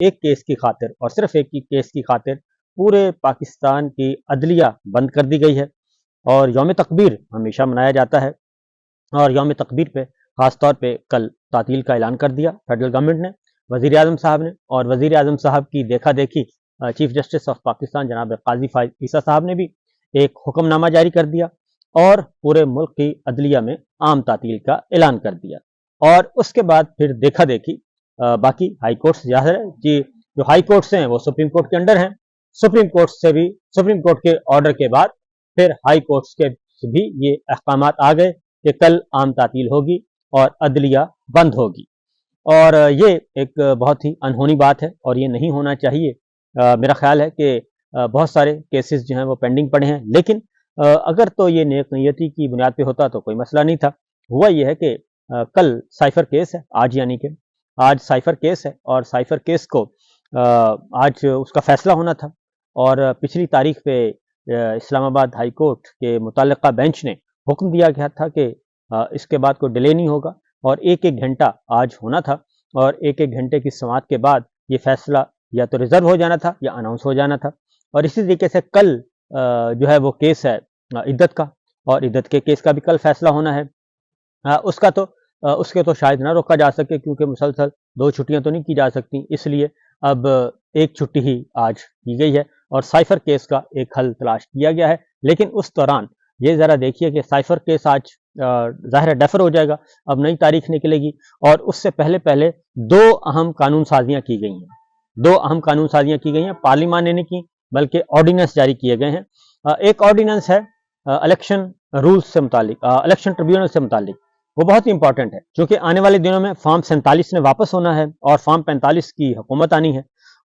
ایک کیس کی خاطر اور صرف ایک ہی کیس کی خاطر پورے پاکستان کی عدلیہ بند کر دی گئی ہے، اور یوم تکبیر ہمیشہ منایا جاتا ہے، اور یوم تکبیر پہ خاص طور پہ کل تعطیل کا اعلان کر دیا فیڈرل گورنمنٹ نے، وزیر اعظم صاحب نے، اور وزیر اعظم صاحب کی دیکھا دیکھی چیف جسٹس آف پاکستان جناب قاضی فائز عیسیٰ صاحب نے بھی ایک حکم نامہ جاری کر دیا اور پورے ملک کی عدلیہ میں عام تعطیل کا اعلان کر دیا۔ اور اس کے بعد پھر دیکھا دیکھی باقی ہائی کورٹس ظاہر ہے کہ جو ہائی کورٹس ہیں وہ سپریم کورٹ کے انڈر ہیں، سپریم کورٹ سے بھی سپریم کورٹ کے آرڈر کے بعد پھر ہائی کورٹس کے بھی یہ احکامات آ گئے کہ کل عام تعطیل ہوگی اور عدلیہ بند ہوگی، اور یہ ایک بہت ہی انہونی بات ہے اور یہ نہیں ہونا چاہیے۔ میرا خیال ہے کہ بہت سارے کیسز جو ہیں وہ پینڈنگ پڑے ہیں، لیکن اگر تو یہ نیک نیتی کی بنیاد پہ ہوتا تو کوئی مسئلہ نہیں تھا۔ ہوا یہ ہے کہ کل سائفر کیس ہے، آج یعنی کہ آج سائفر کیس ہے، اور سائفر کیس کو آج اس کا فیصلہ ہونا تھا، اور پچھلی تاریخ پہ اسلام آباد ہائی کورٹ کے متعلقہ بینچ نے حکم دیا گیا تھا کہ اس کے بعد کوئی ڈیلے نہیں ہوگا، اور ایک ایک گھنٹہ آج ہونا تھا، اور ایک ایک گھنٹے کی سماعت کے بعد یہ فیصلہ یا تو ریزرو ہو جانا تھا یا اناؤنس ہو جانا تھا۔ اور اسی طریقے سے کل جو ہے وہ کیس ہے عدت کا، اور عدت کے کیس کا بھی کل فیصلہ ہونا ہے۔ اس کے تو شاید نہ روکا جا سکے، کیونکہ مسلسل 2 چھٹیاں تو نہیں کی جا سکتی، اس لیے اب ایک چھٹی ہی آج کی گئی ہے اور سائفر کیس کا ایک حل تلاش کیا گیا ہے۔ لیکن اس دوران یہ ذرا دیکھیے کہ سائفر کیس آج ظاہر ڈیفر ہو جائے گا، اب نئی تاریخ نکلے گی، اور اس سے پہلے 2 اہم قانون سازیاں کی گئی ہیں، 2 اہم قانون سازیاں کی گئی ہیں، پارلیمان نے نہیں کی بلکہ آرڈیننس جاری کیے گئے ہیں۔ ایک آرڈیننس ہے الیکشن رولز سے متعلق، الیکشن ٹریبیونل سے متعلق، وہ بہت ہی امپورٹنٹ ہے، کیونکہ آنے والے دنوں میں فارم 47 نے واپس ہونا ہے اور فارم 45 کی حکومت آنی ہے،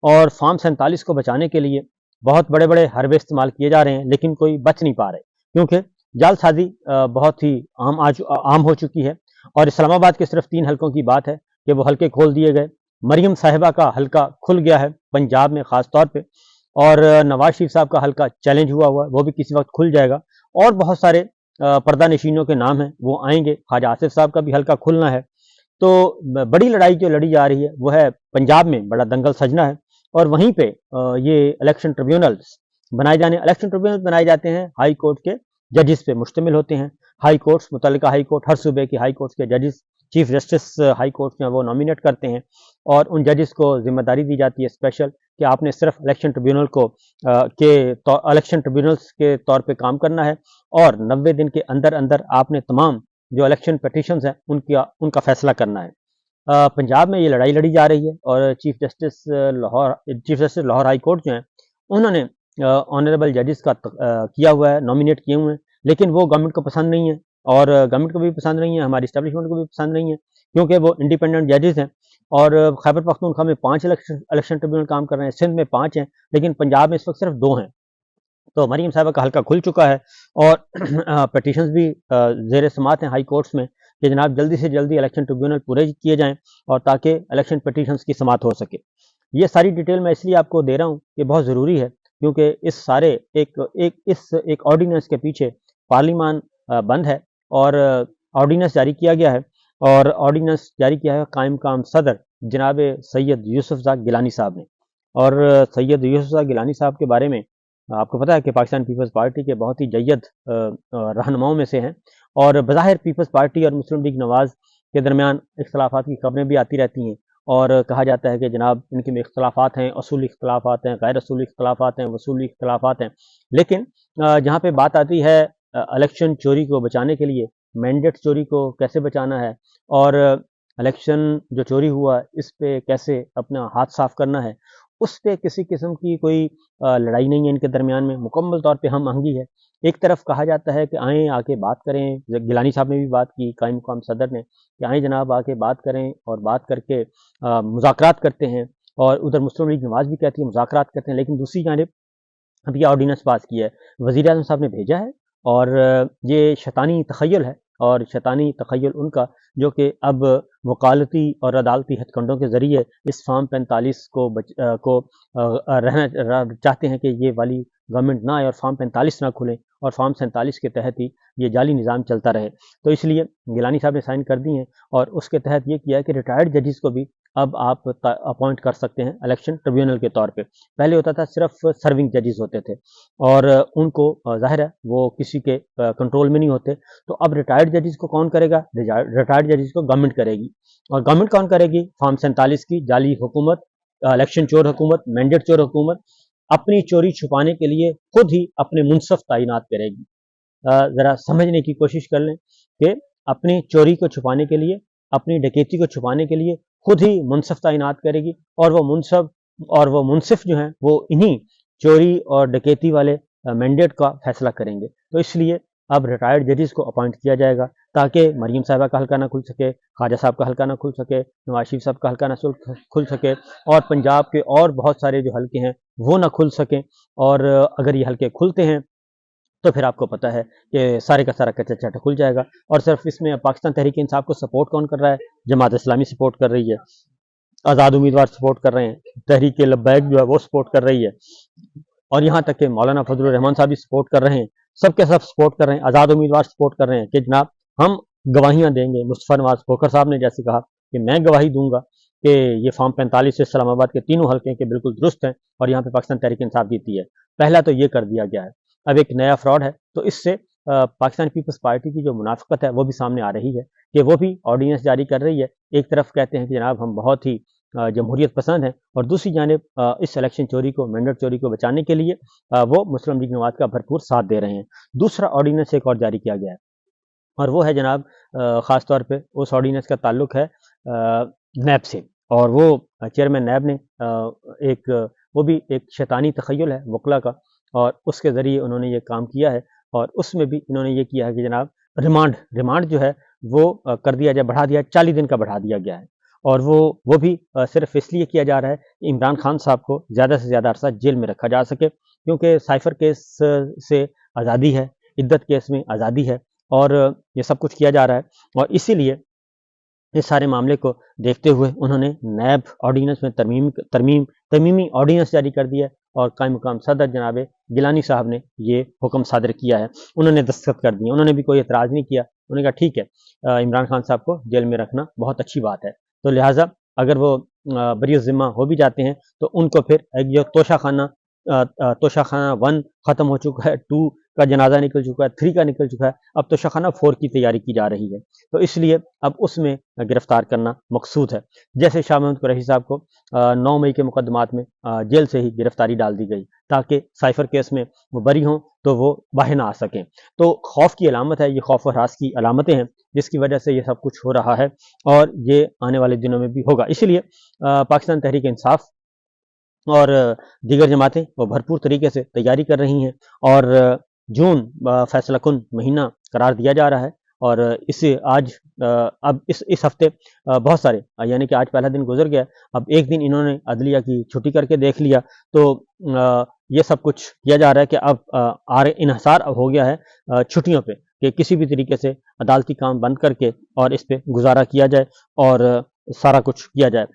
اور فارم 47 کو بچانے کے لیے بہت بڑے بڑے حربے استعمال کیے جا رہے ہیں، لیکن کوئی بچ نہیں پا رہے، کیونکہ جعل سازی بہت ہی عام ہو چکی ہے۔ اور اسلام آباد کے صرف 3 حلقوں کی بات ہے کہ وہ حلقے کھول دیے گئے، مریم صاحبہ کا حلقہ کھل گیا ہے پنجاب میں خاص طور پہ، اور نواز شریف صاحب کا حلقہ چیلنج ہوا ہے، وہ بھی کسی وقت کھل جائے گا، اور بہت سارے پردہ نشینوں کے نام ہیں وہ آئیں گے، خواجہ آصف صاحب کا بھی حلقہ کھلنا ہے۔ تو بڑی لڑائی جو لڑی جا رہی ہے وہ ہے پنجاب میں بڑا دنگل سجنا ہے، اور وہیں پہ یہ الیکشن ٹریبیونلز بنائے جاتے ہیں، ہائی کورٹ کے ججز پہ مشتمل ہوتے ہیں۔ ہائی کورٹس، متعلقہ ہائی کورٹ، ہر صوبے کی ہائی کورٹس کے ججز چیف جسٹس ہائی کورٹ میں وہ نامینیٹ کرتے ہیں، اور ان ججز کو ذمہ داری دی جاتی ہے اسپیشل کہ آپ نے صرف الیکشن ٹریبیونلز کے طور پہ کام کرنا ہے، اور 90 دن کے اندر اندر آپ نے تمام جو الیکشن پٹیشنز ہیں ان کا فیصلہ کرنا ہے۔ پنجاب میں یہ لڑائی لڑی جا رہی ہے، اور chief justice Lahore high court جو ہیں انہوں نے آنریبل ججز کا کیا ہوا ہے، نامینیٹ کیے ہوئے ہیں، لیکن وہ گورنمنٹ کو پسند نہیں ہے، اور گورنمنٹ کو بھی پسند نہیں ہے، ہماری اسٹیبلشمنٹ کو بھی پسند نہیں ہے، کیونکہ وہ انڈیپینڈنٹ ججز ہیں، اور خیبر پختونخوا میں 5 الیکشن ٹریبیونل کام کر رہے ہیں، سندھ میں 5 ہیں، لیکن پنجاب میں اس وقت صرف 2 ہیں۔ تو مریم صاحبہ کا حلقہ کھل چکا ہے، اور پٹیشنز بھی زیر سماعت ہیں ہائی کورٹس میں کہ جناب جلدی سے جلدی الیکشن ٹریبیونل پورے کیے جائیں، اور تاکہ الیکشن پٹیشنز کی سماعت ہو سکے۔ یہ ساری ڈیٹیل میں اس لیے آپ کو دے رہا ہوں کہ بہت ضروری ہے، کیونکہ اس سارے ایک آرڈیننس کے پیچھے پارلیمان بند ہے، اور آرڈیننس جاری کیا گیا ہے، اور آرڈیننس جاری کیا ہے قائم مقام صدر جناب سید یوسف زائی گیلانی صاحب نے۔ اور سید یوسف زائی گیلانی صاحب کے بارے میں آپ کو پتہ ہے کہ پاکستان پیپلز پارٹی کے بہت ہی جید رہنماؤں میں سے ہیں، اور بظاہر پیپلز پارٹی اور مسلم لیگ نواز کے درمیان اختلافات کی خبریں بھی آتی رہتی ہیں، اور کہا جاتا ہے کہ جناب ان کے میں اختلافات ہیں، اصولی اختلافات ہیں، غیر اصولی اختلافات ہیں، وصولی اختلافات ہیں، لیکن جہاں پہ بات آتی ہے الیکشن چوری کو بچانے کے لیے، مینڈیٹ چوری کو کیسے بچانا ہے، اور الیکشن جو چوری ہوا اس پہ کیسے اپنا ہاتھ صاف کرنا ہے، اس پہ کسی قسم کی کوئی لڑائی نہیں ہے ان کے درمیان میں، مکمل طور پہ ہم آہنگی ہے۔ ایک طرف کہا جاتا ہے کہ آئیں آ کے بات کریں، گیلانی صاحب نے بھی بات کی، قائم مقام صدر نے، کہ آئیں جناب آ کے بات کریں، اور بات کر کے مذاکرات کرتے ہیں، اور ادھر مسلم لیگ نواز بھی کہتی ہے مذاکرات کرتے ہیں، لیکن دوسری جانب اب یہ آرڈیننس پاس کیا ہے، وزیر اعظم صاحب نے بھیجا ہے، اور یہ شیطانی تخیل ہے، اور شیطانی تخیل ان کا جو کہ اب وکالتی اور عدالتی ہتھ کنڈوں کے ذریعے اس فارم 45 کو رہنا چاہتے ہیں کہ یہ والی گورنمنٹ نہ آئے اور فارم 45 نہ کھلیں، اور فارم 47 کے تحت ہی یہ جعلی نظام چلتا رہے۔ تو اس لیے گیلانی صاحب نے سائن کر دی ہیں، اور اس کے تحت یہ کیا ہے کہ ریٹائرڈ ججز کو بھی اب آپ اپوائنٹ کر سکتے ہیں الیکشن ٹریبیونل کے طور پہ. پہلے ہوتا تھا صرف سرونگ ججز ہوتے تھے اور ان کو ظاہر ہے وہ کسی کے کنٹرول میں نہیں ہوتے. تو اب ریٹائرڈ ججز کو کون کرے گا؟ ریٹائرڈ ججز کو گورنمنٹ کرے گی. اور گورنمنٹ کون کرے گی؟ فارم 47 کی جعلی حکومت، الیکشن چور حکومت، مینڈیٹ چور حکومت اپنی چوری چھپانے کے لیے خود ہی اپنے منصف تعینات کرے گی. ذرا سمجھنے کی کوشش کر لیں کہ اپنی چوری کو چھپانے کے لیے، اپنی ڈکیتی کو چھپانے کے لیے خود ہی منصف تعینات کرے گی. اور وہ منصف جو ہیں وہ انہی چوری اور ڈکیتی والے مینڈیٹ کا فیصلہ کریں گے. تو اس لیے اب ریٹائرڈ ججز کو اپوائنٹ کیا جائے گا تاکہ مریم صاحبہ کا حلقہ نہ کھل سکے، خواجہ صاحب کا حلقہ نہ کھل سکے، نواز شریف صاحب کا حلقہ نہ کھل سکے، اور پنجاب کے اور بہت سارے جو حلقے ہیں وہ نہ کھل سکیں. اور اگر یہ حلقے کھلتے ہیں تو پھر آپ کو پتہ ہے کہ سارے کا سارا کچا چاٹا کھل جائے گا. اور صرف اس میں پاکستان تحریک انصاف کو سپورٹ کون کر رہا ہے؟ جماعت اسلامی سپورٹ کر رہی ہے، آزاد امیدوار سپورٹ کر رہے ہیں، تحریک لبیک جو ہے وہ سپورٹ کر رہی ہے، اور یہاں تک کہ مولانا فضل الرحمان صاحب بھی سپورٹ کر رہے ہیں. سب کے سب سپورٹ کر رہے ہیں، آزاد امیدوار سپورٹ کر رہے ہیں کہ جناب ہم گواہیاں دیں گے. مصطفیٰ نواز کھوکھر صاحب نے جیسے کہا کہ میں گواہی دوں گا کہ یہ فارم 45 سے اسلام آباد کے تینوں حلقے کے بالکل درست ہیں اور یہاں پہ پاکستان تحریک انصاف جیتی ہے. پہلا تو یہ کر دیا گیا ہے. اب ایک نیا فراڈ ہے، تو اس سے پاکستان پیپلز پارٹی کی جو منافقت ہے وہ بھی سامنے آ رہی ہے کہ وہ بھی آرڈیننس جاری کر رہی ہے. ایک طرف کہتے ہیں کہ جناب ہم بہت ہی جمہوریت پسند ہیں، اور دوسری جانب اس الیکشن چوری کو، مینڈیٹ چوری کو بچانے کے لیے وہ مسلم لیگ نواز کا بھرپور ساتھ دے رہے ہیں. دوسرا آرڈیننس ایک اور جاری کیا گیا ہے، اور وہ ہے جناب خاص طور پہ اس آرڈیننس کا تعلق ہے نیب سے. اور وہ چیئرمین نیب نے وہ بھی ایک شیطانی تخیل ہے وکلا کا، اور اس کے ذریعے انہوں نے یہ کام کیا ہے. اور اس میں بھی انہوں نے یہ کیا ہے کہ جناب ریمانڈ جو ہے وہ کر دیا جائے، بڑھا دیا، 40 دن کا بڑھا دیا گیا ہے. اور وہ بھی صرف اس لیے کیا جا رہا ہے کہ عمران خان صاحب کو زیادہ سے زیادہ عرصہ جیل میں رکھا جا سکے، کیونکہ سائفر کیس سے آزادی ہے، عدت کیس میں آزادی ہے، اور یہ سب کچھ کیا جا رہا ہے. اور اسی لیے اس سارے معاملے کو دیکھتے ہوئے انہوں نے نیب آرڈیننس میں ترمیمی آرڈیننس جاری کر دیا ہے، اور قائم مقام صدر جناب گیلانی صاحب نے یہ حکم صادر کیا ہے. انہوں نے دستخط کر دیے، انہوں نے بھی کوئی اعتراض نہیں کیا. انہوں نے کہا ٹھیک ہے، عمران خان صاحب کو جیل میں رکھنا بہت اچھی بات ہے. تو لہٰذا اگر وہ بری الذمہ ہو بھی جاتے ہیں تو ان کو پھر ایک جو توشہ خانہ 1 ختم ہو چکا ہے، 2 کا جنازہ نکل چکا ہے، 3 کا نکل چکا ہے، اب توشہ خانہ 4 کی تیاری کی جا رہی ہے. تو اس لیے اب اس میں گرفتار کرنا مقصود ہے. جیسے شاہ محمود قریشی صاحب کو 9 مئی کے مقدمات میں جیل سے ہی گرفتاری ڈال دی گئی تاکہ سائفر کیس میں وہ بری ہوں تو وہ باہر نہ آ سکیں. تو خوف کی علامت ہے، یہ خوف و ہراس کی علامتیں ہیں جس کی وجہ سے یہ سب کچھ ہو رہا ہے، اور یہ آنے والے دنوں میں بھی ہوگا. اسی لیے پاکستان تحریک انصاف اور دیگر جماعتیں وہ بھرپور طریقے سے تیاری کر رہی ہیں، اور جون فیصلہ کن مہینہ قرار دیا جا رہا ہے. اور اس ہفتے بہت سارے، یعنی کہ آج پہلا دن گزر گیا، اب ایک دن انہوں نے عدلیہ کی چھٹی کر کے دیکھ لیا. تو یہ سب کچھ کیا جا رہا ہے کہ اب انحصار ہو گیا ہے چھٹیوں پہ، کہ کسی بھی طریقے سے عدالتی کام بند کر کے اور اس پہ گزارا کیا جائے اور سارا کچھ کیا جائے.